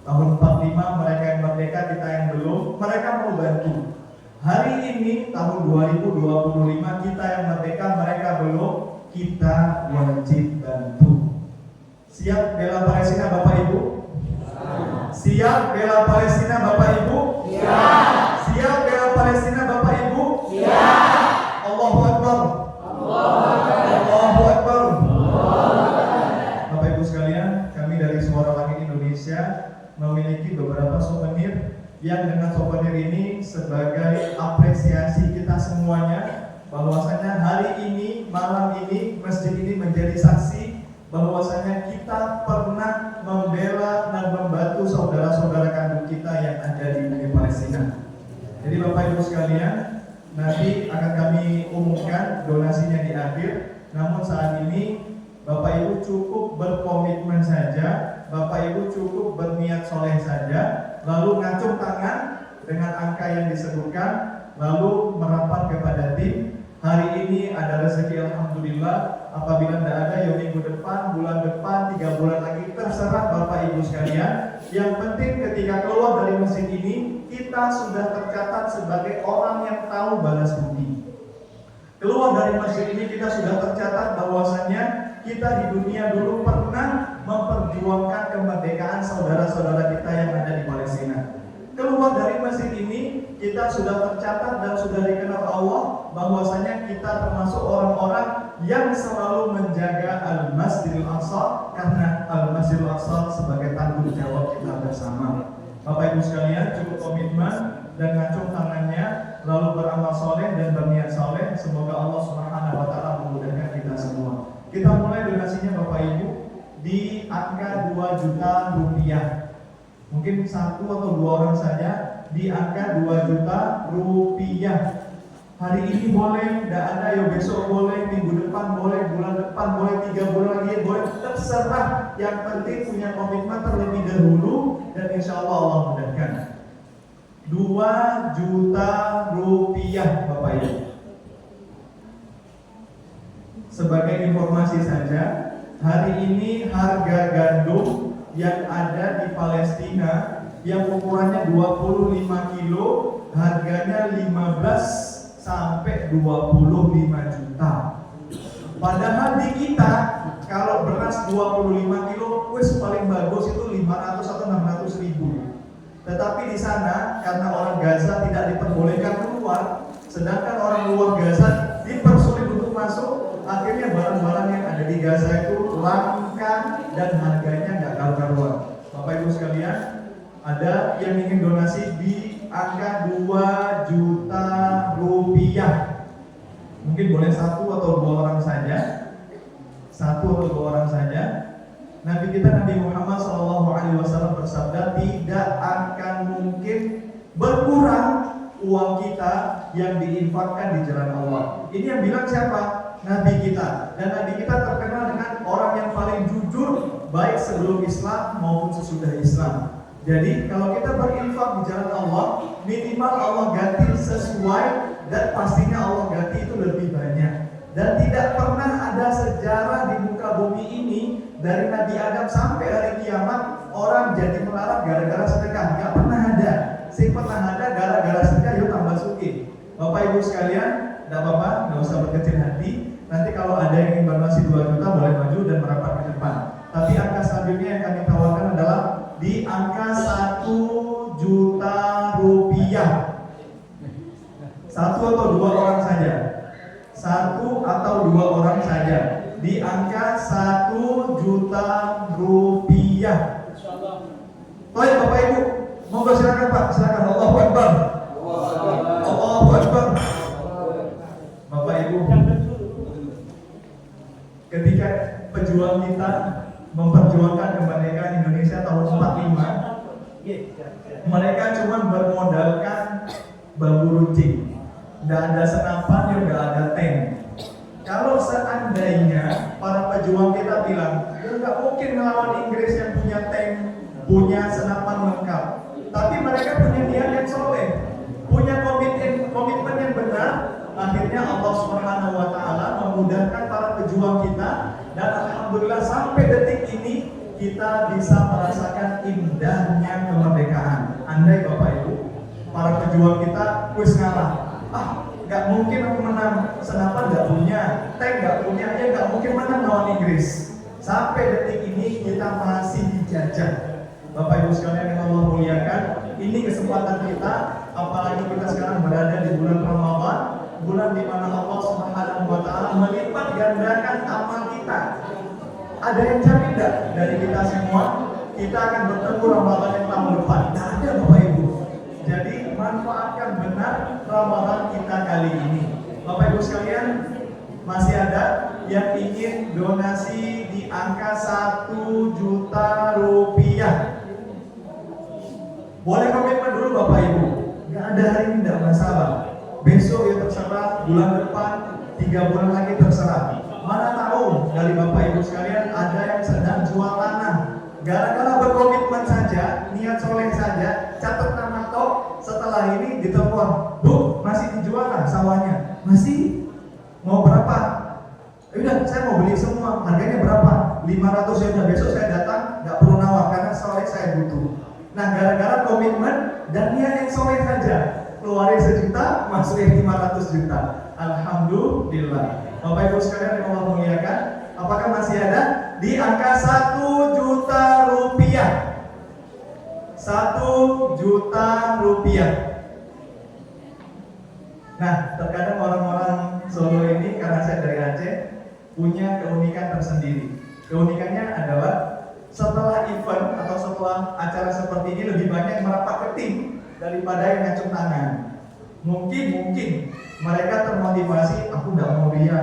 Tahun 45 mereka yang merdeka, kita yang belum, mereka mau bantu. Hari ini tahun 2025 kita yang merdeka, mereka belum, kita wajib bantu. Siap bela Palestina Bapak Ibu? Siap bela Palestina Bapak Ibu? Siap bela Palestina Bapak Ibu? Allahu Akbar. Allahu Akbar. Bapak Ibu sekalian, kami dari Suara Langit Indonesia memiliki beberapa souvenir yang dengan souvenir ini sebagai apresiasi kita semuanya, bahwasanya hari ini, malam ini, masjid ini menjadi saksi bahwasanya kita pernah membela dan membantu saudara-saudara kandung kita yang ada di negeri Palestina. Jadi Bapak Ibu sekalian, nanti akan kami umumkan donasinya di akhir. Namun saat ini Bapak Ibu cukup berkomitmen saja, Bapak Ibu cukup berniat soleh saja, lalu ngacung tangan dengan angka yang disebutkan, lalu merapat kepada tim. Hari ini ada rezeki alhamdulillah. Apabila tidak ada, ya minggu depan, bulan depan, 3 bulan lagi, terserah Bapak Ibu sekalian. Yang penting ketika keluar dari masjid ini, kita sudah tercatat sebagai orang yang tahu balas budi. Keluar dari masjid ini kita sudah tercatat bahwasannya kita di dunia dulu pernah memperjuangkan kemerdekaan saudara-saudara kita yang ada di Palestina. Keluar dari masjid ini kita sudah tercatat dan sudah dikenal Allah bahwasanya kita termasuk orang-orang yang selalu menjaga Al-Masjidil Aqsa, karena Al-Masjidil Aqsa sebagai tanggung jawab kita bersama. Bapak Ibu sekalian, cukup komitmen dan ngacung tangannya, lalu beramal soleh dan berniat soleh. Semoga Allah Subhanahu wa taala memudahkan kita semua. Kita mulai donasinya Bapak Ibu di angka 2 juta rupiah. Mungkin 1 atau 2 orang saja di angka 2 juta rupiah. Hari ini boleh, tidak ada, ya besok boleh, minggu depan boleh, bulan depan boleh, 3 bulan lagi boleh, terserah. Yang penting punya komitmen terlebih dahulu dan insya Allah Allah mudahkan. 2 juta rupiah Bapak Ibu. Sebagai informasi saja, hari ini harga gandum yang ada di Palestina yang ukurannya 25 kilo harganya 15 sampai 25 juta. Padahal di kita kalau beras 25 kilo wis paling bagus itu 500 atau 600 ribu. Tetapi di sana karena orang Gaza tidak diperbolehkan keluar, sedangkan orang luar Gaza dipersulit untuk masuk, akhirnya barang-barang yang ada di Gaza itu langka dan harganya nggak karuan. Bapak Ibu sekalian, ada yang ingin donasi di angka 2 juta rupiah. Mungkin boleh 1 atau 2 orang saja. 1 atau 2 orang saja. Nabi kita Nabi Muhammad SAW bersabda, tidak akan mungkin berkurang uang kita yang diinfakkan di jalan Allah. Ini yang bilang siapa? Nabi kita. Dan Nabi kita terkenal dengan orang yang paling jujur, baik sebelum Islam maupun sesudah Islam. Jadi kalau kita berinfak di jalan Allah, minimal Allah ganti sesuai dan pastinya Allah ganti itu lebih banyak. Dan tidak pernah ada sejarah di muka bumi ini dari Nabi Adam sampai hari kiamat orang jadi melarat gara-gara sedekah. Nggak pernah ada. Sing pernah ada gara-gara sedekah yuk tambah sugih. Bapak Ibu sekalian, tidak apa-apa, nggak usah berkecil hati. Nanti kalau ada yang ingin berdonasi 2 juta boleh maju dan merapat ke depan. Tapi angka selanjutnya yang kami tawarkan adalah di angka 1 juta rupiah. 1 atau 2 orang saja. 1 atau 2 orang saja. Di angka 1 juta rupiah. Baik Bapak Ibu, monggo silakan Pak, silakan. Allahu Akbar. Allahu Akbar. Bapak Ibu, ketika pejuang kita memperjuangkan kemerdekaan Indonesia tahun 45, mereka cuma bermodalkan bambu runcing, tidak ada senapan, juga ada tank. Kalau seandainya para pejuang kita bilang, ya nggak mungkin melawan Inggris yang punya tank, punya senapan lengkap. Tapi mereka punya niat yang soleh, punya komitmen yang benar. Akhirnya Allah Subhanahu Wa Taala memudahkan para pejuang kita, dan alhamdulillah sampai detik ini kita bisa merasakan indahnya kemerdekaan. Andai Bapak Ibu, para pejuang kita wis ngalah, nggak mungkin aku menang, senapan nggak punya, tank nggak punya, ya nggak mungkin menang lawan Inggris. Sampai detik ini kita masih dijajah. Bapak Ibu sekalian yang Allah muliakan, ini kesempatan kita, apalagi kita sekarang berada di bulan Ramadan, bulan di mana Allah Subhanahu Wa Taala melipat gandakan amal kita. Ada yang jamin tidak dari kita semua kita akan bertemu Ramadan yang tahun depan? Tidak ada Bapak Ibu. Jadi manfaatkan benar Ramadan kita kali ini. Bapak Ibu sekalian, masih ada yang ingin donasi di angka 1 juta rupiah? Boleh komitmen dulu Bapak Ibu. Nggak ada hari ini, tidak masalah. Besok ya terserah, bulan depan, 3 bulan lagi terserah. Mana tahu dari Bapak Ibu sekalian ada yang sedang jual tanah. Gara-gara berkomitmen saja, niat soleh saja, catat nama tok. Setelah ini ditelepon, Bu, masih dijual kan sawahnya? Masih. Mau berapa? Udah, saya mau beli semua. Harganya berapa? 500 ya. Udah, besok saya datang, nggak perlu nawar karena soleh saya butuh. Nah, gara-gara komitmen dan niat yang soleh saja, keluarin 1 juta, masukin 500 juta. Alhamdulillah. Bapak Ibu sekalian yang Allah muliakan, apakah masih ada? Di angka 1 juta rupiah. 1 juta rupiah. Nah, terkadang orang-orang Solo ini, karena saya dari Aceh, punya keunikan tersendiri. Keunikannya adalah setelah event atau setelah acara seperti ini lebih banyak merapat ke tim daripada yang ngacung tangan. Mungkin mereka termotivasi, aku tidak mau dia.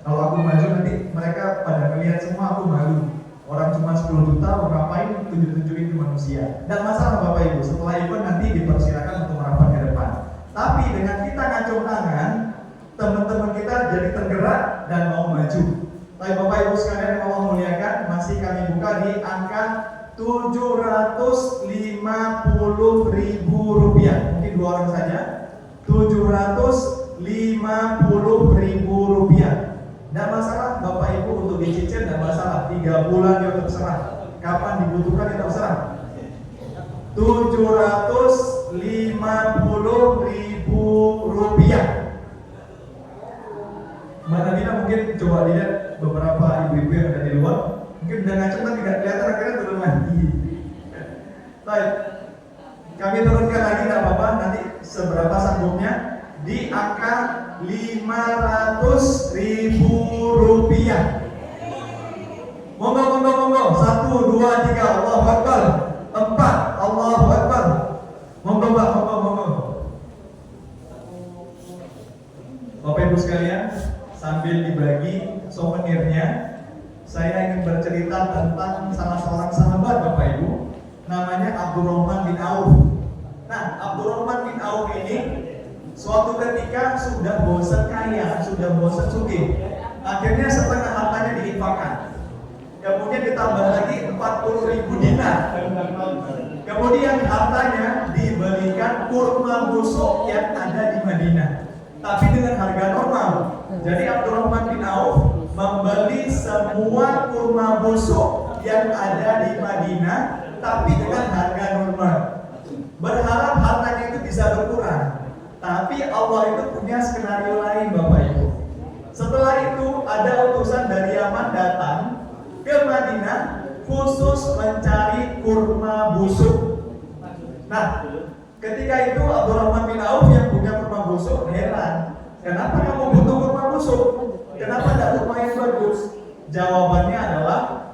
Kalau aku maju nanti mereka pada melihat semua aku malu. Orang cuma 10 juta mau ngapain tunjuk-tunjukin ke manusia. Dan masalah Bapak Ibu, setelah event nanti dipersilakan untuk merapat ke depan. Tapi dengan kita ngacung tangan, teman-teman kita jadi tergerak dan mau maju. Baik Bapak Ibu sekalian yang Allah muliakan, masih kami buka di angka 750.000 rupiah. Mungkin 2 orang saja. 750.000 rupiah. Tidak masalah Bapak Ibu untuk dicicil, tidak masalah. 3 bulan ya terserah. Kapan dibutuhkan ya terserah. 750.000 rupiah. Mbak Nabila mungkin coba lihat beberapa ibu-ibu yang ada di luar. Mungkin udah ngacung kan tidak kelihatan, akhirnya turun lagi. Baik, kami turunkan lagi tidak apa-apa. Nanti seberapa sanggupnya di angka 500.000 rupiah. Monggo. 1, 2, 3, Allahu Akbar. 4, Allahu Akbar. Monggo Mbak, monggo. Bapak Ibu sekalian, sambil dibagi souvenirnya, saya ingin bercerita tentang salah seorang sahabat Bapak Ibu, namanya Abdurrahman bin Auf. Nah, Abdurrahman bin Auf ini suatu ketika sudah bosan kaya, sudah bosan sugih. Akhirnya setengah hartanya diinfakkan. Kemudian ditambah lagi 40.000 dinar. Kemudian hartanya dibelikan kurma busuk yang ada di Madinah, tapi dengan harga normal. Jadi Abdurrahman bin Auf membeli semua kurma busuk yang ada di Madinah, tapi dengan harga normal. Berharap hartanya itu bisa berkurang. Tapi Allah itu punya skenario lain Bapak Ibu. Setelah itu ada utusan dari Yaman datang ke Madinah khusus mencari kurma busuk. Nah, ketika itu Abdurrahman bin Auf yang punya kurma busuk heran, kenapa kamu butuh kurma busuk? Kenapa tidak kurma yang bagus? Jawabannya adalah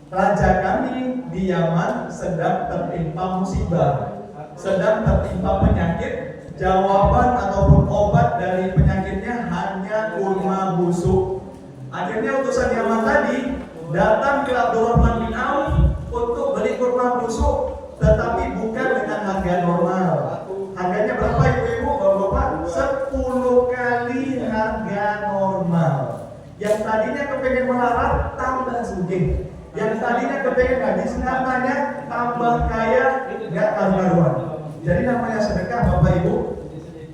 raja kami di Yaman sedang tertimpa musibah, sedang tertimpa penyakit. Jawaban ataupun obat dari penyakitnya hanya kurma busuk. Akhirnya utusan Yaman tadi datang ke Abdurrahman bin Auf untuk beli kurma busuk, tetapi bukan dengan harga normal. Harganya berapa ibu-ibu, bapak-bapak? 10 kali harga normal. Yang tadinya kepengen melarat, tambah sugih. Yang tadinya kepengen habis namanya, tambah kaya, nggak karuan. Jadi namanya sedekah Bapak Ibu,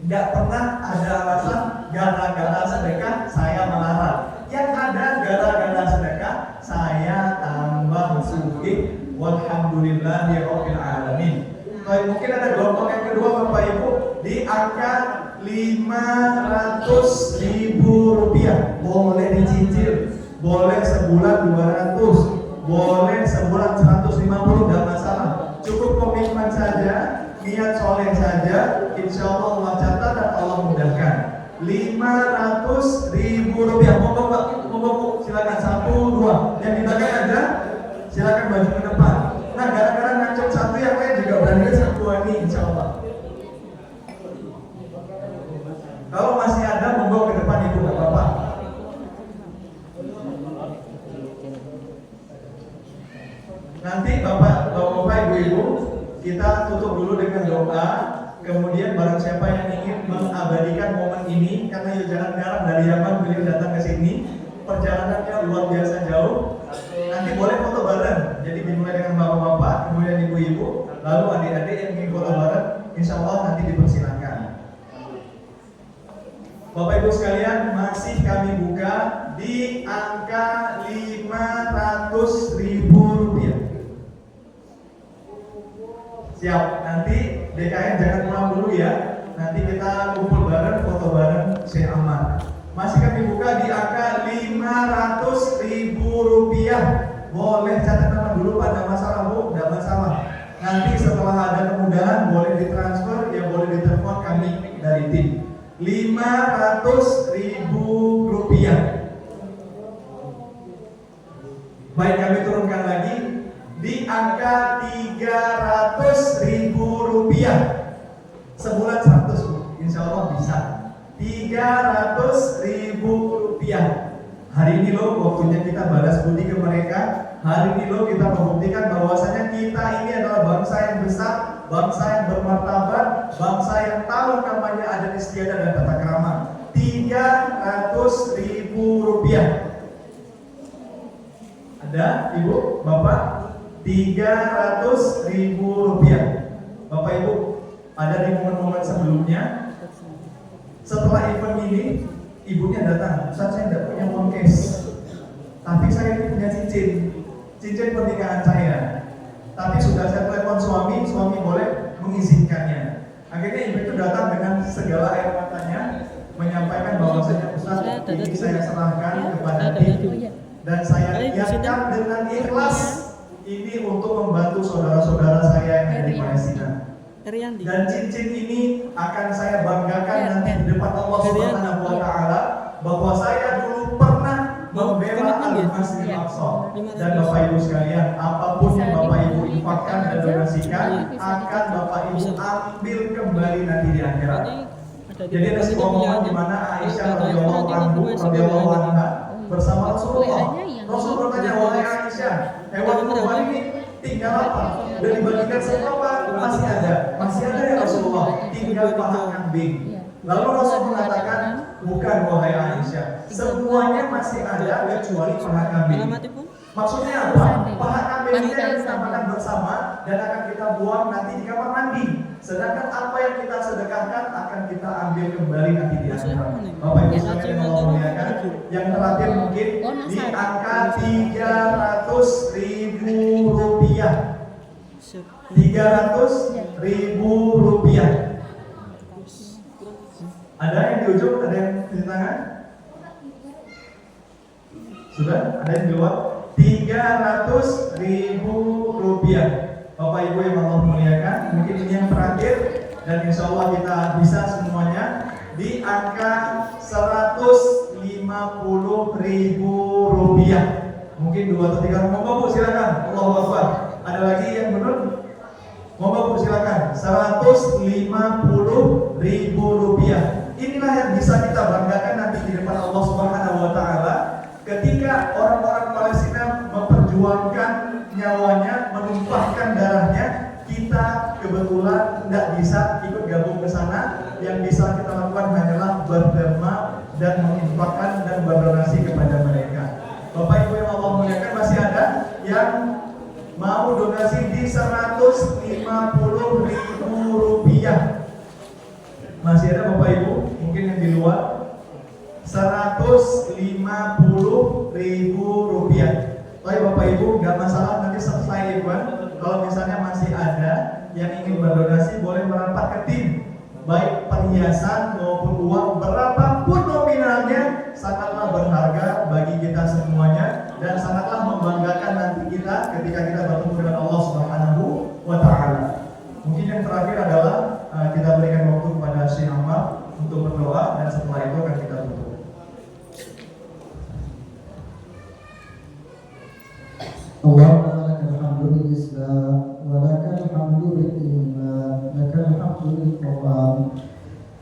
nggak pernah ada alasan gara-gara sedekah saya melarat. Yang ada gara-gara sedekah saya tambah sugih. Walhamdulillahirabbil alamin. Baik, mungkin ada gelombang yang kedua Bapak Ibu di angka 500.000 rupiah. Boleh dicicil, boleh sebulan 200, boleh sebulan 150, tidak masalah. Cukup komitmen saja, niat soleh saja, insya Allah catat dan Allah mudahkan. 500.000 rupiah. Monggo silakan 1, 2. Yang di belakang ada, silakan maju ke depan. Nah, gara-gara ngacung satu yang lain juga berani satu ini, insya Allah. Kalau masih ada, monggo ke depan ibu dan bapak. Nanti bapak, ibu-ibu, kita tutup dulu dengan doa. Kemudian barang siapa yang ingin mengabadikan momen ini, karena jarang-jarang dari Yaman beliau datang ke sini, perjalanannya luar biasa jauh. Nanti boleh foto bareng. Jadi dimulai dengan bapak-bapak, kemudian ibu-ibu, lalu adik-adik yang ingin foto bareng, insya Allah nanti dipersilakan. Bapak Ibu sekalian, masih kami buka di angka 500.000 rupiah. Siap, nanti DKN jangan pulang dulu ya. Nanti kita kumpul bareng, foto bareng, Syekh Ahmad. Masih kami buka di angka 500.000 rupiah. Boleh catat nama dulu Pak, tidak masalah Bu, tidak masalah. Nanti setelah ada kemudahan boleh ditransfer, ya boleh ditelepon kami dari tim. 500.000 rupiah. Baik, kami turunkan lagi di angka 300.000 rupiah. Sebulan 100 Bu, insya Allah bisa. 300.000 rupiah. Hari ini loh waktunya kita balas budi ke mereka. Hari ini loh kita membuktikan bahwasanya kita ini adalah bangsa yang besar, bangsa yang bermartabat, bangsa yang tahu namanya adat istiadat dan tata krama. 300.000 rupiah. Ada Ibu, Bapak? 300.000 rupiah. Bapak Ibu, ada di momen-momen sebelumnya. Setelah event ini, ibunya datang, Ustaz saya tidak punya uang cash, tapi saya ini punya cincin pernikahan saya. Tapi sudah saya telepon suami boleh mengizinkannya. Akhirnya ibu itu datang dengan segala air matanya, menyampaikan bahwasanya Ustaz ini saya serahkan kepada tim dan saya niatkan dengan ikhlas ini untuk membantu saudara-saudara saya yang ada di Palestina. Dan cincin ini akan saya banggakan nanti di depan Allah Subhanahu wa Ta'ala bahwa saya dulu pernah membela Al-Masjidil Aqsa. Dan Bapak Ibu sekalian, apapun yang Bapak Ibu infakkan dan donasikan akan Bapak Ibu ambil kembali nanti di akhirat. Jadi ada sebuah momen di mana Aisyah radhiyallahu anha bersama Rasulullah. Rasul bertanya, wahai Aisyah, hewan kurban ini tinggal apa? Dan dibagikan semua masih ada ya Rasulullah, tinggal paha kambing. Lalu Rasul mengatakan, bukan wahai Aisyah, semuanya masih ada kecuali paha kambing. Maksudnya apa? Paha kambing ini akan kita makan bersama dan akan kita buang nanti di kamar mandi. Sedangkan apa yang kita sedekahkan akan kita ambil kembali nanti di akhirat. Bapak Ibu sekalian yang Allah muliakan, yang terakhir mungkin di angka 300.000 rupiah. 300.000 rupiah. Ada yang di ujung, ada yang di tangan? Sudah? Ada yang di luar? 300.000 rupiah. Bapak Ibu yang Allah muliakan, mungkin ini yang terakhir dan insya Allah kita bisa semuanya di angka 150.000 rupiah. Mungkin 2 atau 3 orang. Mau Bu silakan. Allahu Akbar. Ada lagi yang menurut? Mau Bu silakan. 150.000 rupiah. Inilah yang bisa kita banggakan nanti di depan Allah Subhanahu wa taala ketika orang-orang Palestina memperjuangkan nyawanya, menumpahkan darahnya. Kita kebetulan tidak bisa ikut gabung ke sana. Yang bisa kita lakukan hanyalah berderma dan menginfakkan dan berdonasi kepada mereka. Bapak Ibu yang Allah muliakan, masih ada yang mau donasi di 150.000 rupiah. Masih ada Bapak Ibu? Mungkin yang di luar. 150.000 rupiah. Tapi Bapak Ibu nggak masalah, nanti selesai Ibu. Kalau misalnya masih ada yang ingin berdonasi, boleh merapat ke tim. Baik perhiasan maupun uang, berapapun nominalnya, sangatlah berharga bagi kita semuanya dan sangatlah membanggakan nanti kita ketika kita bertemu dengan Allah Subhanahu wa taala. Mungkin yang terakhir adalah kita berikan waktu kepada Syekh Ammar untuk berdoa dan setelah itu akan kita tutup. Allahumma lakal hamdu bil Islam wa lakal hamdu bil iman, lakal hamdu bil Qur'an,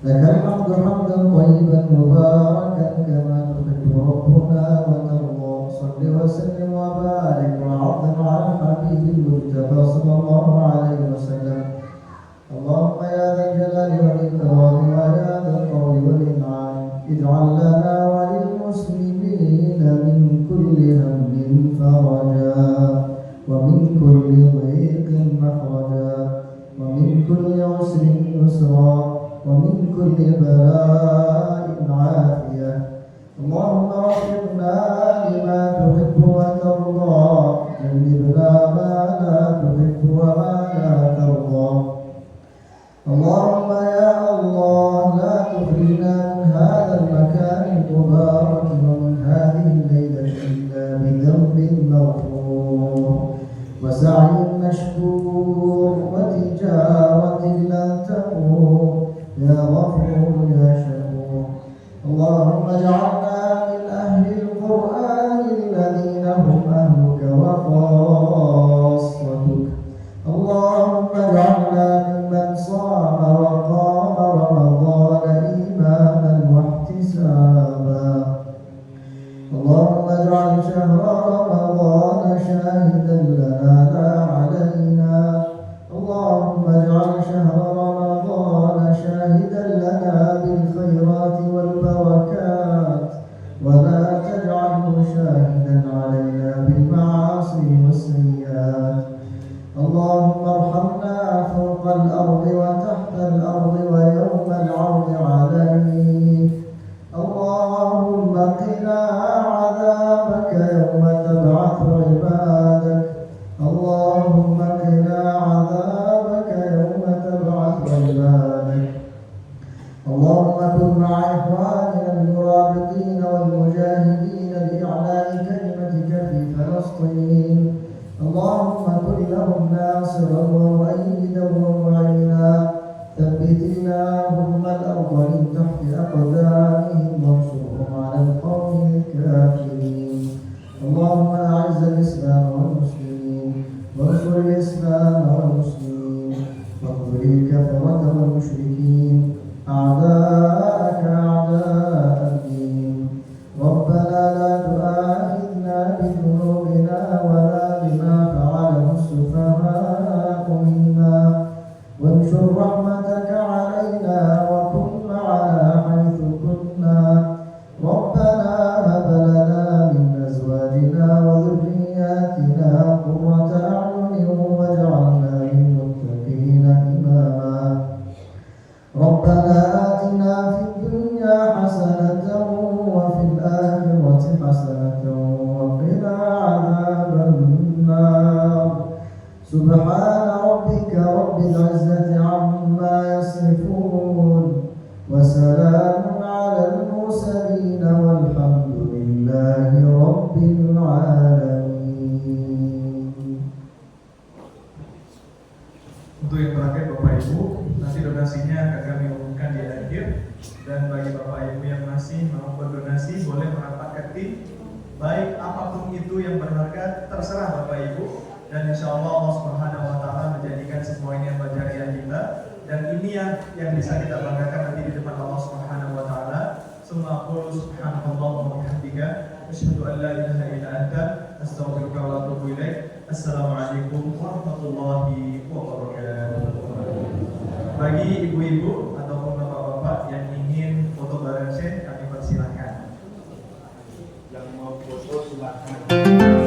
lakal hamdu hamdan thayyiban mubarakan kama tuhibbu rabbuna wa tarda. Shalli wa sallim wa barik wa 'azzim 'ala habibil mujtaba sallallahu alaihi wasallam. Allahumma ya dzal jalali wal ikram wa ya dzal qawli wal in'am, ij'al lana wa lil muslimina min kulli hammin faraja wa min kulli dhiqin makhraja wa min kulli usrin yusra wa min kulli bala'in 'afiyah. Allahumma waffiqna lima tuhibbu wa tarda, jannibna ma la tuhibbu wa ma la tarda. Allahumma ya Allah, la tukhrijna min hadzal makan al-mubarak wa min hadhihi al-laylati illa bi dhanbin maghfur wa sa'yin mashkur wa tijaratin lan taqur ya ghafur ya shakur. Allahumma ij'alna min ahli al-Qur'an alladhina hum ahluka wa khassatuk. Allahumma ij'alna mimman shama wa qama Ramadana imanan wa ihtisaban. Allahumma ij'al shahra Ramadana shahidan lana la 'alaina. Allahumma ij'al shahra Ramadana shahidan lana bil khairati wal barakat wa la taj'alhu shahidan 'alaina bil ma'asi was sayyi'at. اللهم ارحمنا فوق الأرض وتحت الأرض ويوم العرض عليك. اللهم قنا عذابك يوم تبعث عبادك. اللهم قنا عذابك يوم تبعث عبادك. اللهم كن مع إخواننا المرابطين والمجاهدين لإعلاء كلمتك في فلسطين. اللهم كن لهم ناصرا ومؤيدا ومعينا. ثبت اللهم الأرض من تحت أقدامهم وانصرهم على القوم الكافرين. اللهم أعز الإسلام والمسلمين وانصر الإسلام والمسلمين واخذل الكفرة والمشركين أعداءك أعداء الدين. ربنا لا تؤاخذنا بذنوبنا ولا بما فعله السفهاء منا وانشر رحمتك علينا وكن معنا حيث كنا. ربنا هب لنا من أزواجنا وذرياتنا قرة أعين واجعلنا للمتقين إماما. ربنا آتنا في الدنيا حسنة وفي الآخرة berarti baik apapun itu yang berharga terserah Bapak Ibu, dan insya Allah Subhanahu wa Ta'ala menjadikan semua ini amal jariah kita, dan ini yang bisa kita banggakan nanti di depan Allah Subhanahu wa Ta'ala. Summa aqulu subhanallah wa bihamdika asyhadu an la ilaha illa anta astaghfiruka wa atubu ilaik. Assalamualaikum warahmatullahi wabarakatuh. Bagi ibu-ibu ataupun bapak-bapak yang ingin foto bareng Syekh, kami persilahkan. Yang mau foto silakan.